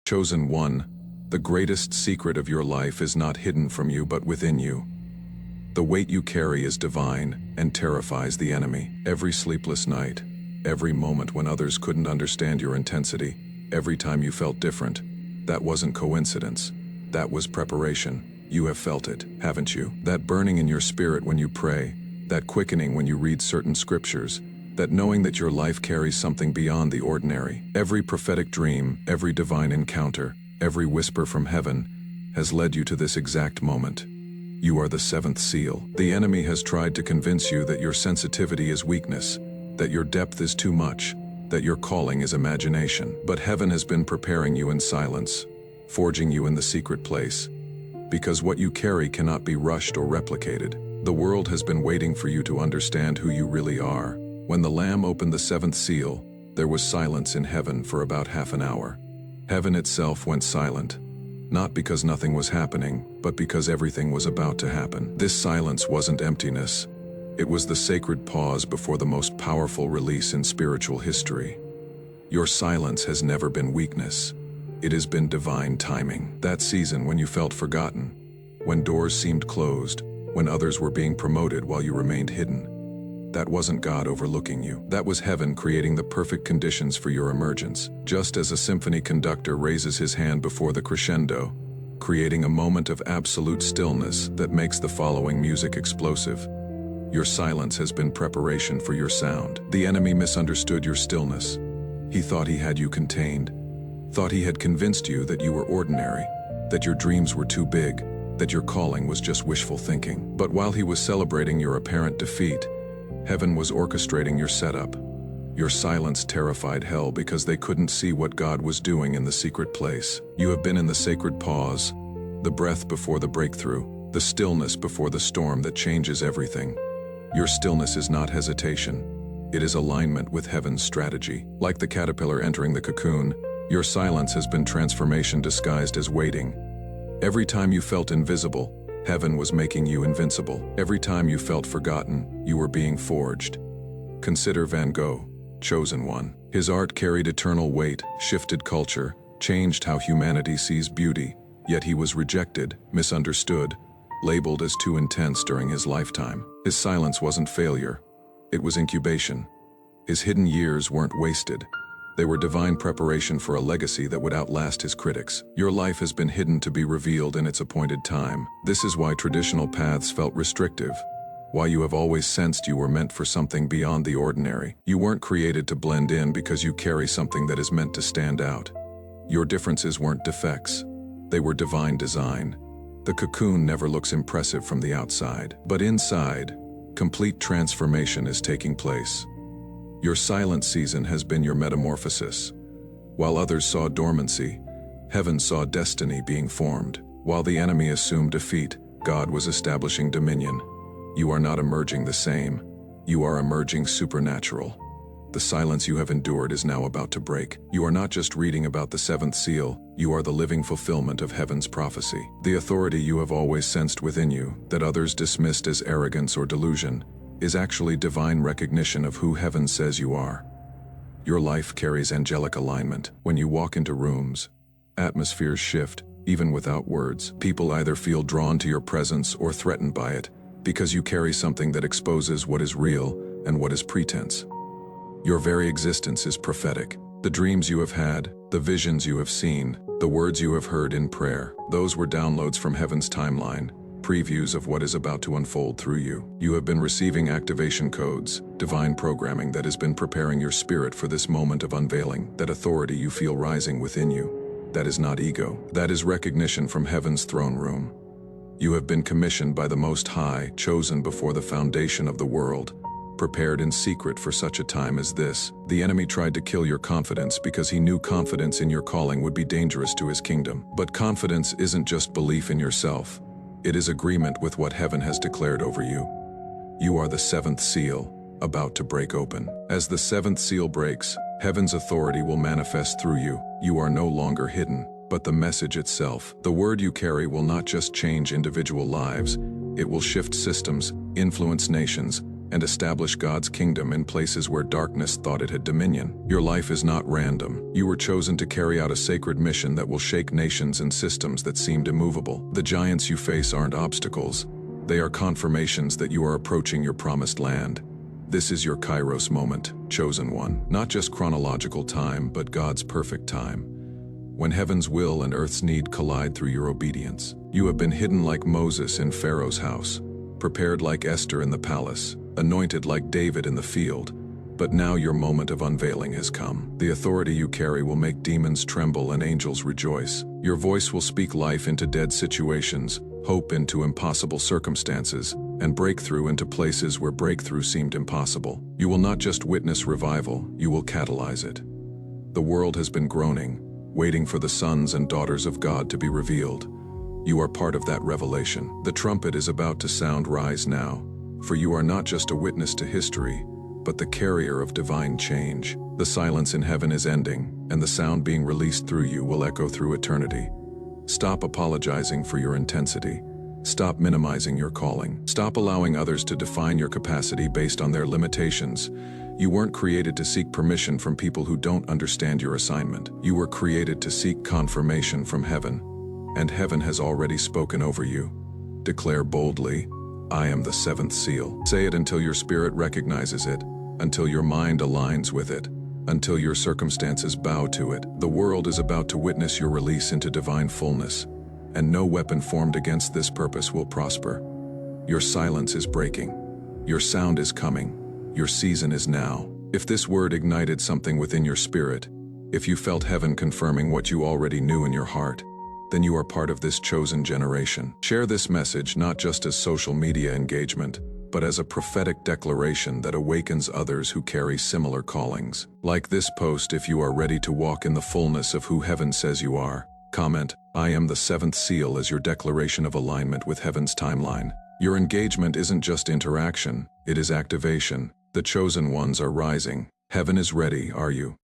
Chosen one, the greatest secret of your life is not hidden from you but within you. The weight you carry is divine and terrifies the enemy. Every sleepless night, every moment when others couldn't understand your intensity, every time you felt different, that wasn't coincidence. That was preparation. You have felt it, haven't you? That burning in your spirit when you pray, that quickening when you read certain scriptures, that knowing that your life carries something beyond the ordinary. Every prophetic dream, every divine encounter, every whisper from heaven has led you to this exact moment. You are the seventh seal. The enemy has tried to convince you that your sensitivity is weakness, that your depth is too much, that your calling is imagination. But heaven has been preparing you in silence, forging you in the secret place, because what you carry cannot be rushed or replicated. The world has been waiting for you to understand who you really are. When the Lamb opened the seventh seal, there was silence in heaven for about half an hour. Heaven itself went silent, not because nothing was happening, but because everything was about to happen. This silence wasn't emptiness. It was the sacred pause before the most powerful release in spiritual history. Your silence has never been weakness. It has been divine timing. That season when you felt forgotten, when doors seemed closed, when others were being promoted while you remained hidden. That wasn't God overlooking you. That was heaven creating the perfect conditions for your emergence. Just as a symphony conductor raises his hand before the crescendo, creating a moment of absolute stillness that makes the following music explosive. Your silence has been preparation for your sound. The enemy misunderstood your stillness. He thought he had you contained, thought he had convinced you that you were ordinary, that your dreams were too big, that your calling was just wishful thinking. But while he was celebrating your apparent defeat, heaven was orchestrating your setup. Your silence terrified hell because they couldn't see what God was doing in the secret place. You have been in the sacred pause, the breath before the breakthrough, the stillness before the storm that changes everything. Your stillness is not hesitation. It is alignment with heaven's strategy. Like the caterpillar entering the cocoon, your silence has been transformation disguised as waiting. Every time you felt invisible, heaven was making you invincible. Every time you felt forgotten, you were being forged. Consider Van Gogh, chosen one. His art carried eternal weight, shifted culture, changed how humanity sees beauty, yet he was rejected, misunderstood, labeled as too intense during his lifetime. His silence wasn't failure, it was incubation. His hidden years weren't wasted. They were divine preparation for a legacy that would outlast his critics. Your life has been hidden to be revealed in its appointed time. This is why traditional paths felt restrictive, why you have always sensed you were meant for something beyond the ordinary. You weren't created to blend in because you carry something that is meant to stand out. Your differences weren't defects. They were divine design. The cocoon never looks impressive from the outside, but inside, complete transformation is taking place. Your silent season has been your metamorphosis. While others saw dormancy, heaven saw destiny being formed. While the enemy assumed defeat, God was establishing dominion. You are not emerging the same. You are emerging supernatural. The silence you have endured is now about to break. You are not just reading about the seventh seal, you are the living fulfillment of heaven's prophecy. The authority you have always sensed within you, that others dismissed as arrogance or delusion, is actually divine recognition of who heaven says you are. Your life carries angelic alignment. When you walk into rooms, atmospheres shift, even without words. People either feel drawn to your presence or threatened by it, because you carry something that exposes what is real and what is pretense. Your very existence is prophetic. The dreams you have had, the visions you have seen, the words you have heard in prayer, those were downloads from heaven's timeline, previews of what is about to unfold through you. You have been receiving activation codes, divine programming that has been preparing your spirit for this moment of unveiling, that authority you feel rising within you. That is not ego. That is recognition from heaven's throne room. You have been commissioned by the Most High, chosen before the foundation of the world, prepared in secret for such a time as this. The enemy tried to kill your confidence because he knew confidence in your calling would be dangerous to his kingdom. But confidence isn't just belief in yourself. It is agreement with what heaven has declared over you. You are the seventh seal, about to break open. As the seventh seal breaks, heaven's authority will manifest through you. You are no longer hidden, but the message itself. The word you carry will not just change individual lives, it will shift systems, influence nations, and establish God's kingdom in places where darkness thought it had dominion. Your life is not random. You were chosen to carry out a sacred mission that will shake nations and systems that seemed immovable. The giants you face aren't obstacles. They are confirmations that you are approaching your promised land. This is your Kairos moment, chosen one. Not just chronological time, but God's perfect time. When heaven's will and earth's need collide through your obedience. You have been hidden like Moses in Pharaoh's house, prepared like Esther in the palace, anointed like David in the field. But now your moment of unveiling has come. The authority you carry will make demons tremble and angels rejoice. Your voice will speak life into dead situations, hope into impossible circumstances, and breakthrough into places where breakthrough seemed impossible. You will not just witness revival, you will catalyze it. The world has been groaning, waiting for the sons and daughters of God to be revealed. You are part of that revelation. The trumpet is about to sound. Rise now, for you are not just a witness to history, but the carrier of divine change. The silence in heaven is ending, and the sound being released through you will echo through eternity. Stop apologizing for your intensity. Stop minimizing your calling. Stop allowing others to define your capacity based on their limitations. You weren't created to seek permission from people who don't understand your assignment. You were created to seek confirmation from heaven, and heaven has already spoken over you. Declare boldly, I am the seventh seal. Say it until your spirit recognizes it, until your mind aligns with it, until your circumstances bow to it. The world is about to witness your release into divine fullness, and no weapon formed against this purpose will prosper. Your silence is breaking. Your sound is coming. Your season is now. If this word ignited something within your spirit, if you felt heaven confirming what you already knew in your heart, then you are part of this chosen generation. Share this message not just as social media engagement, but as a prophetic declaration that awakens others who carry similar callings. Like this post if you are ready to walk in the fullness of who heaven says you are. Comment, I am the seventh seal as your declaration of alignment with heaven's timeline. Your engagement isn't just interaction, it is activation. The chosen ones are rising. Heaven is ready, are you?